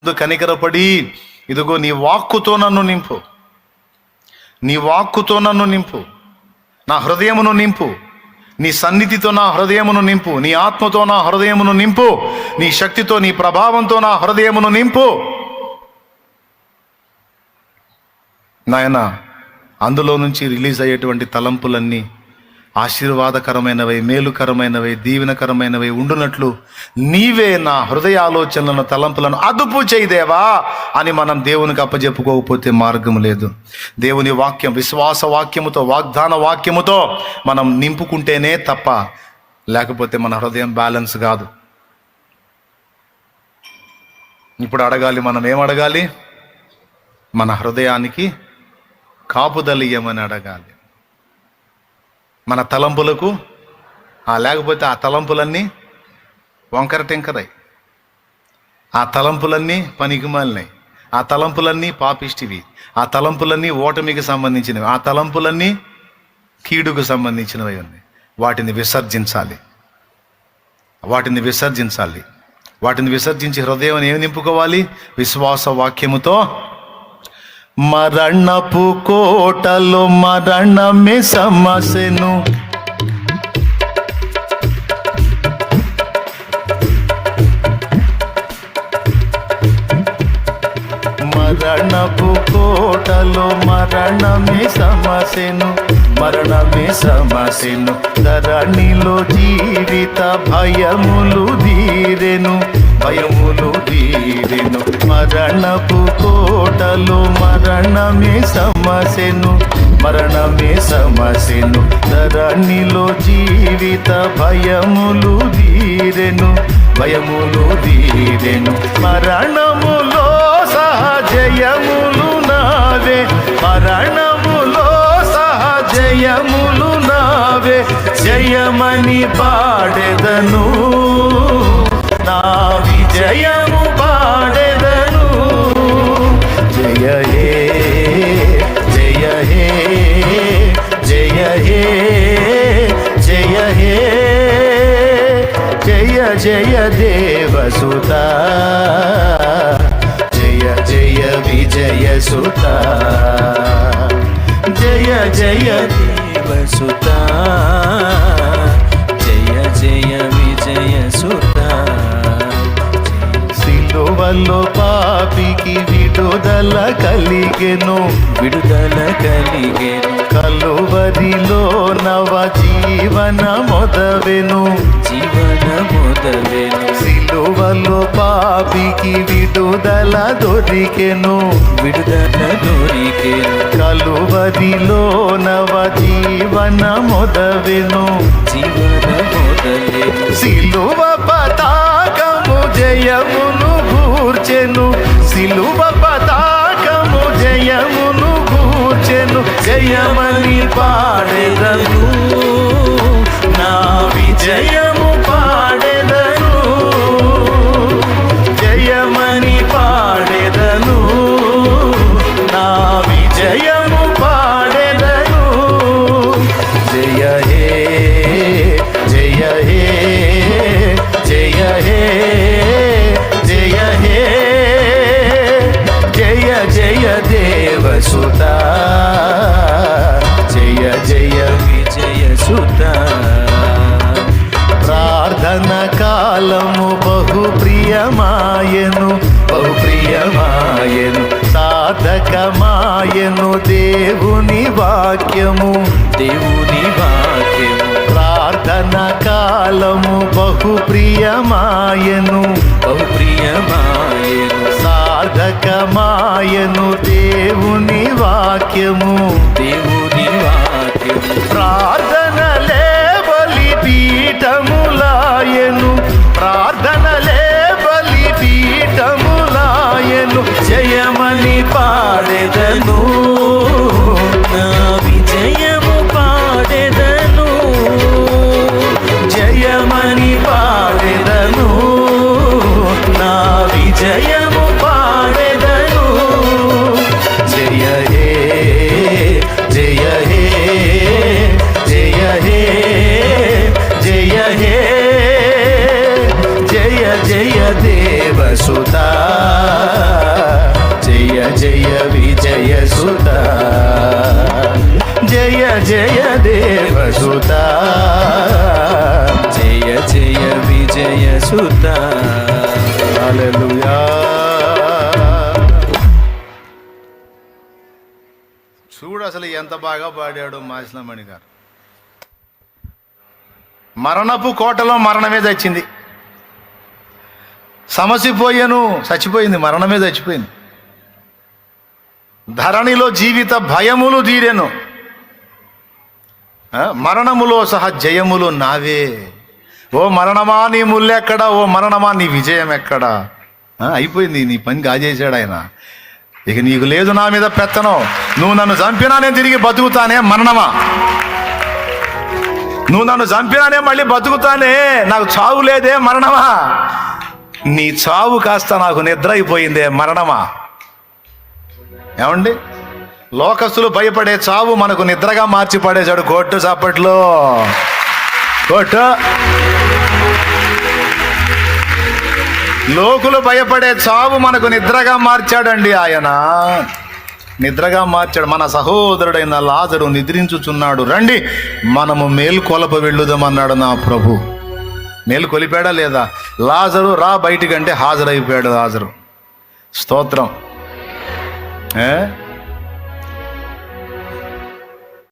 కనికరపడి ఇదిగో నీ వాక్కుతో నన్ను నింపు, నీ వాక్కుతో నన్ను నింపు, నా హృదయమును నింపు, నీ సన్నిధితో నా హృదయమును నింపు, నీ ఆత్మతో నా హృదయమును నింపు, నీ శక్తితో నీ ప్రభావంతో నా హృదయమును నింపు నాయన. అందులో నుంచి రిలీజ్ అయ్యేటువంటి తలంపులన్నీ ఆశీర్వాదకరమైనవై, మేలుకరమైనవై, దీవెనకరమైనవై ఉండునట్లు నీవే నా హృదయ ఆలోచనలను, తలంపులను అదుపు చేయదేవా అని మనం దేవునికి అప్పచెప్పుకోకపోతే మార్గం లేదు. దేవుని వాక్యం, విశ్వాస వాక్యముతో, వాగ్దాన వాక్యముతో మనం నింపుకుంటేనే తప్ప, లేకపోతే మన హృదయం బ్యాలెన్స్ కాదు. ఇప్పుడు అడగాలి, మనం ఏం అడగాలి? మన హృదయానికి కాపుదలియమని అడగాలి. మన తలంపులకు లేకపోతే ఆ తలంపులన్నీ వంకర టెంకరై, ఆ తలంపులన్నీ పనికిమాలినాయి, ఆ తలంపులన్నీ పాపిష్టివి, ఆ తలంపులన్నీ ఓటమికి సంబంధించినవి, ఆ తలంపులన్నీ కీడుకు సంబంధించినవి ఉన్నాయి. వాటిని విసర్జించాలి, వాటిని విసర్జించాలి. వాటిని విసర్జించి హృదయం ఏమి నింపుకోవాలి? విశ్వాస వాక్యముతో. మరణపు కోటలో మరణమే సమస్యను, మరణపు కోటలో మరణమే సమస్యను, మరణమే సమస్యను. ధరణిలో జీవిత భయములు తీరెను, భయములు తీరెను. మరణపు కోటలో మరణమే సమస్యను, మరణమే సమస్యను. ధరణిలో జీవిత భయములు తీరెను, భయములు తీరెను. మరణములో సహజయములు నావే, మరణములో సహజయములు నావే. జయమని పాడెదను, నా విజయము పాడెదను. జయ హే, జయ హే, జయ హే, జయ హే, జయ జయ దేవసుతా, జయ జయ విజయ సుతా, జయ జయ దేవసుతా, జయ జయ విజయ సుతా. సిలువలో పాపికి విడుదల కలిగెను, విడుదల కలిగెను. కలువరిలో నవ జీవన మొదవెను, జీవన మొదవెను. సిలువలో పాపికి విడుదల దొరికెను, విడుదల దొరికెను. కలువరిలో నవ జీవన మొదవెను, జీవన మొదవెను. సిలువ పతాకము జయమును గూర్చెను, సిలువ పతాకము జయమును గూర్చెను. జయమని పాడెదను, నా విజయము పాడెదను. జయమని పాడెదను, నా విజయము పాడెదను. జయ హే, జయ హే, జయ హే, జయ హే, జయ జయ దేవసుతా, జయ జయ విజయ సుతా. ప్రార్థన కాలము బహు ప్రియమాయను, బహు ప్రియమాయను. సాధకమాయను దేవుని వాక్యము, దేవుని వాక్యము. ప్రార్థన కాలము బహు ప్రియమాయను, బహు ప్రియమాయను. సాధకమాయను దేవుని వాక్యము, దేవుని వాక్యము. ప్రార్థనలే బలిపీఠములాయను, ప్రార్థనలే బలిపీఠములాయను. జయమని పాడెదను, నా విజయము పాడెదను. జయమని పాడెదను, నా విజయము పాడెదను. జయ హే, సుత, జయ జయ విజయ సుత. హల్లెలూయా. చూడు అసలు ఎంత బాగా పాడాడు మాసిలమణి గారు. మరణపు కోటలో మరణమే చచ్చింది, సమసిపోయాను చచ్చిపోయింది, మరణమే చచ్చిపోయింది. ధరణిలో జీవిత భయములు తీరెను, మరణములో సహా జయములు నావే. ఓ మరణమా నీ ముల్లెక్కడా, ఓ మరణమా నీ విజయం ఎక్కడా? అయిపోయింది, నీ పని గాజేశాడు ఆయన. ఇక నీకు లేదు నా మీద పెత్తనం. నువ్వు నన్ను చంపినా నేను తిరిగి బతుకుతానే మరణమా, నువ్వు నన్ను చంపినానే మళ్ళీ బతుకుతానే, నాకు చావు లేదే మరణమా. నీ చావు కాస్త నాకు నిద్ర అయిపోయిందే మరణమా. ఏమండి, లోకస్తులు భయపడే చావు మనకు నిద్రగా మార్చి పడేశాడు. కొట్టు చప్పట్లో, కొట్టు. లోకులు భయపడే చావు మనకు నిద్రగా మార్చాడండి ఆయన, నిద్రగా మార్చాడు. మన సహోదరుడైన లాజరు నిద్రించుచున్నాడు, రండి మనము మేల్కొలప వెళ్ళుదామన్నాడు నా ప్రభు. మేల్కొలిపాడా లేదా? లాజరు రా బయటికంటే హాజరైపోయాడు లాజరు. స్తోత్రం.